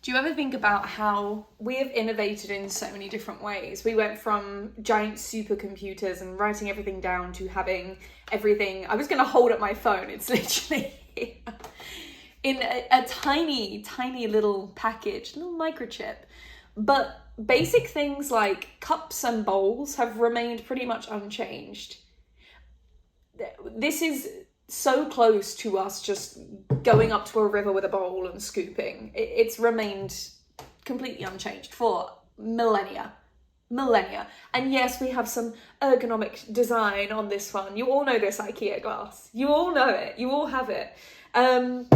Do you ever think about how we have innovated in so many different ways? We went from giant supercomputers and writing everything down to having everything. I was going to hold up my phone. It's literally in a tiny, tiny little package, little microchip. But basic things like cups and bowls have remained pretty much unchanged. This is so close to us just going up to a river with a bowl and scooping. It's remained completely unchanged for millennia. And yes, we have some ergonomic design on this one. You all know this IKEA glass. You all know it. You all have it. And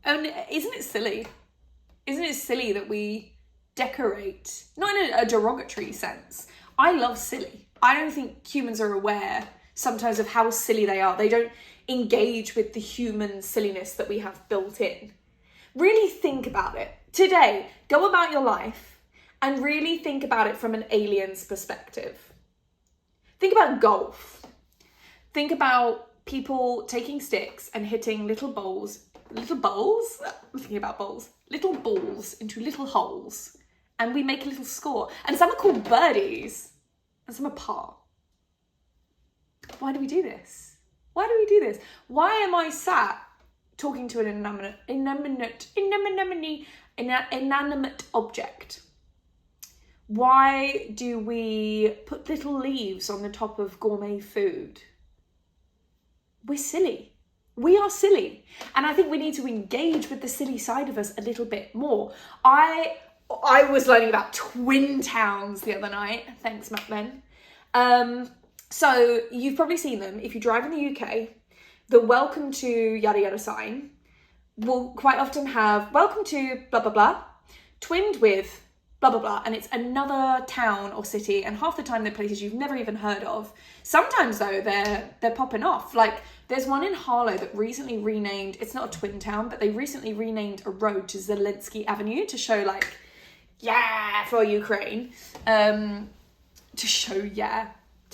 isn't it silly? Isn't it silly that we decorate, not in a derogatory sense? I love silly. I don't think humans are aware sometimes of how silly they are. They don't engage with the human silliness that we have built in. Really think about it. Today, go about your life and really think about it from an alien's perspective. Think about golf. Think about people taking sticks and hitting little balls? I'm thinking about bowls. Little balls into little holes. And we make a little score. And some are called birdies. And some are par. Why do we do this? Why do we do this? Why am I sat talking to an inanimate object? Why do we put little leaves on the top of gourmet food? We're silly. We are silly. And I think we need to engage with the silly side of us a little bit more. I was learning about twin towns the other night. Thanks, Matt Ben. So you've probably seen them. If you drive in the UK, the welcome to yada yada sign will quite often have welcome to blah, blah, blah, twinned with blah, blah, blah. And it's another town or city. And half the time they're places you've never even heard of. Sometimes though, they're popping off. Like there's one in Harlow that recently renamed, it's not a twin town, but they recently renamed a road to Zelensky Avenue to show like, yeah, for Ukraine.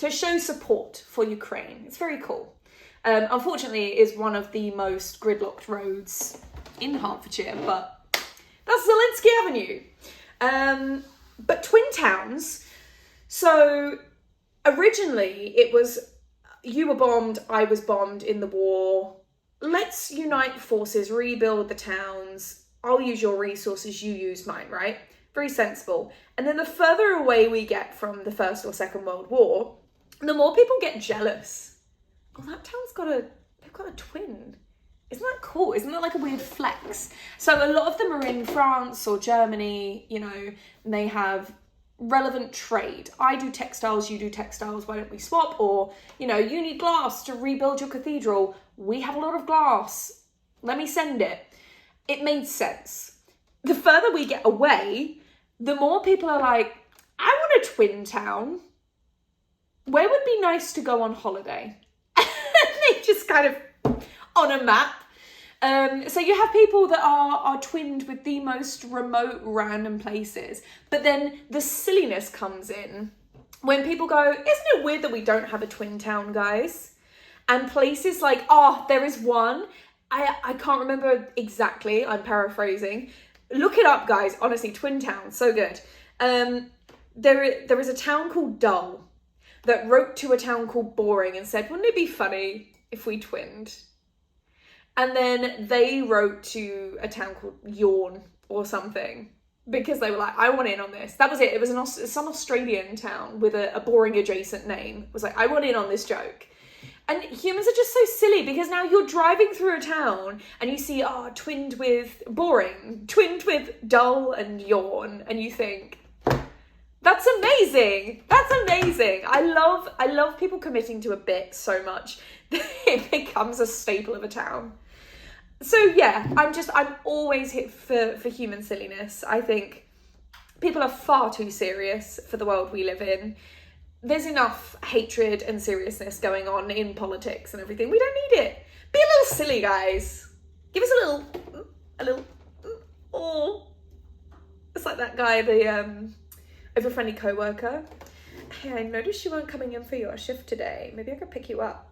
To show support for Ukraine. It's very cool. Unfortunately, it is one of the most gridlocked roads in Hertfordshire, but that's Zelensky Avenue. But twin towns, so originally it was, you were bombed, I was bombed in the war. Let's unite forces, rebuild the towns. I'll use your resources, you use mine, right? Very sensible. And then the further away we get from the First or Second World War, the more people get jealous. Oh, that town's they've got a twin. Isn't that cool? Isn't that like a weird flex? So a lot of them are in France or Germany, you know, and they have relevant trade. I do textiles, you do textiles, why don't we swap? Or, you know, you need glass to rebuild your cathedral. We have a lot of glass. Let me send it. It made sense. The further we get away, the more people are like, I want a twin town. Where would be nice to go on holiday? They just kind of on a map. So you have people that are twinned with the most remote random places. But then the silliness comes in when people go, isn't it weird that we don't have a twin town, guys? And places like, oh, there is one. I can't remember exactly. I'm paraphrasing. Look it up, guys. Honestly, twin town, so good. There is a town called Dull that wrote to a town called Boring and said, wouldn't it be funny if we twinned? And then they wrote to a town called Yawn or something because they were like, I want in on this. That was it. It was some Australian town with a boring adjacent name. It was like, I want in on this joke. And humans are just so silly because now you're driving through a town and you see, twinned with Boring, twinned with Dull and Yawn. And you think, that's amazing. That's amazing. I love people committing to a bit so much that it becomes a staple of a town. So yeah, I'm always hit for human silliness. I think people are far too serious for the world we live in. There's enough hatred and seriousness going on in politics and everything. We don't need it. Be a little silly, guys. Give us a little, it's like that guy, the over-friendly co-worker. Hey, I noticed you weren't coming in for your shift today. Maybe I could pick you up.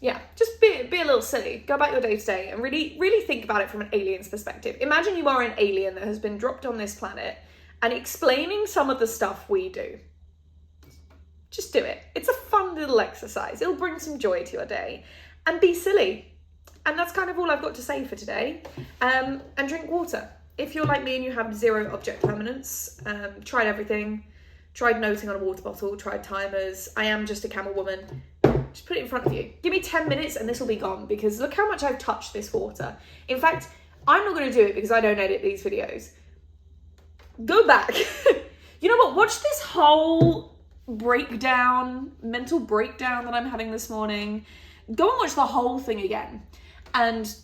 yeah, just be a little silly. Go about your day to day and really think about it from an alien's perspective. Imagine you are an alien that has been dropped on this planet and explaining some of the stuff we do. Just do it. It's a fun little exercise. It'll bring some joy to your day. And be silly. And that's kind of all I've got to say for today. And drink water. If you're like me and you have zero object permanence, tried everything, tried noting on a water bottle, tried timers. I am just a camel woman. Just put it in front of you. Give me 10 minutes and this will be gone, because look how much I've touched this water. In fact, I'm not going to do it because I don't edit these videos. Go back. You know what? Watch this whole mental breakdown that I'm having this morning. Go and watch the whole thing again and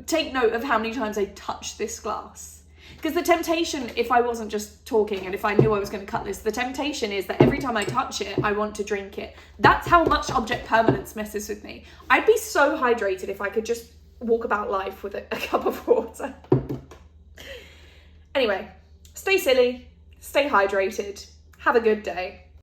take note of how many times I touched this glass. Because the temptation, if I wasn't just talking and if I knew I was going to cut this, the temptation is that every time I touch it, I want to drink it. That's how much object permanence messes with me. I'd be so hydrated if I could just walk about life with a cup of water. Anyway, stay silly, stay hydrated, have a good day.